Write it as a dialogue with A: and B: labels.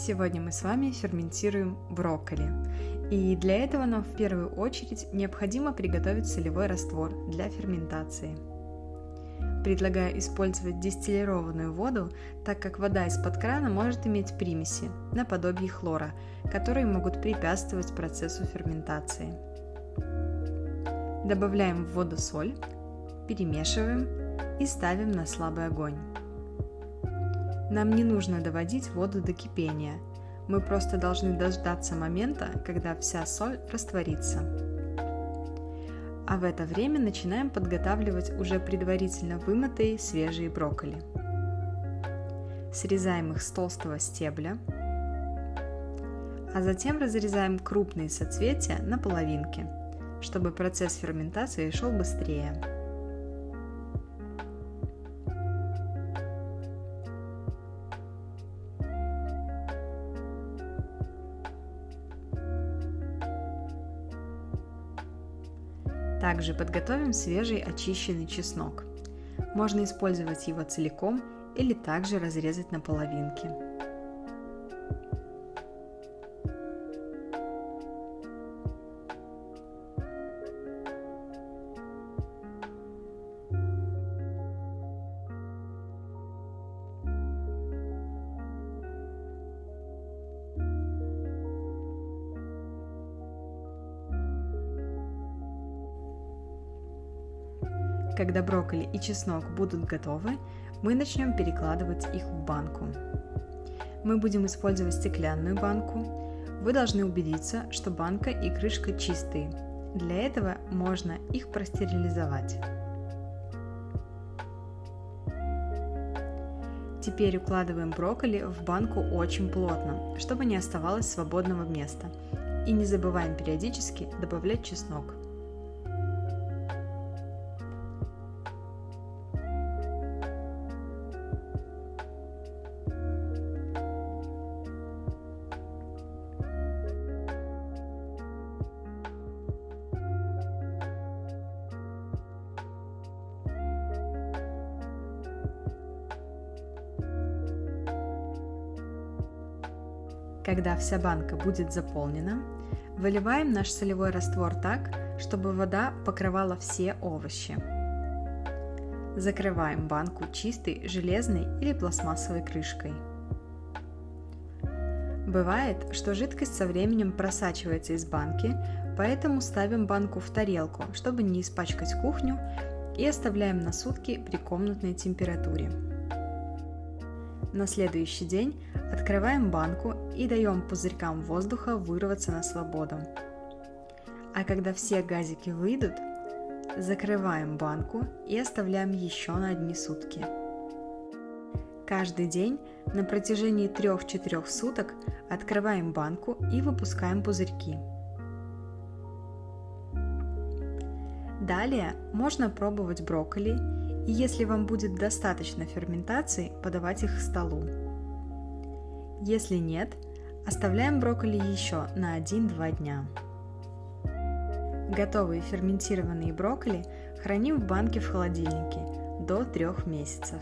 A: Сегодня мы с вами ферментируем брокколи. И для этого нам в первую очередь необходимо приготовить солевой раствор для ферментации. Предлагаю использовать дистиллированную воду, так как вода из-под крана может иметь примеси, наподобие хлора, которые могут препятствовать процессу ферментации. Добавляем в воду соль, перемешиваем и ставим на слабый огонь. Нам не нужно доводить воду до кипения, мы просто должны дождаться момента, когда вся соль растворится. А в это время начинаем подготавливать уже предварительно вымытые свежие брокколи. Срезаем их с толстого стебля, а затем разрезаем крупные соцветия на половинки, чтобы процесс ферментации шел быстрее. Также подготовим свежий очищенный чеснок. Можно использовать его целиком или также разрезать на половинки. Когда брокколи и чеснок будут готовы, мы начнем перекладывать их в банку. Мы будем использовать стеклянную банку. Вы должны убедиться, что банка и крышка чистые. Для этого можно их простерилизовать. Теперь укладываем брокколи в банку очень плотно, чтобы не оставалось свободного места. И не забываем периодически добавлять чеснок. Когда вся банка будет заполнена, выливаем наш солевой раствор так, чтобы вода покрывала все овощи. Закрываем банку чистой железной или пластмассовой крышкой. Бывает, что жидкость со временем просачивается из банки, поэтому ставим банку в тарелку, чтобы не испачкать кухню, и оставляем на сутки при комнатной температуре. На следующий день открываем банку и даем пузырькам воздуха вырваться на свободу. А когда все газики выйдут, закрываем банку и оставляем еще на одни сутки. Каждый день на протяжении 3-4 суток открываем банку и выпускаем пузырьки. Далее можно пробовать брокколи, и если вам будет достаточно ферментации, подавать их к столу. Если нет, оставляем брокколи еще на 1-2 дня. Готовые ферментированные брокколи храним в банке в холодильнике до 3 месяцев.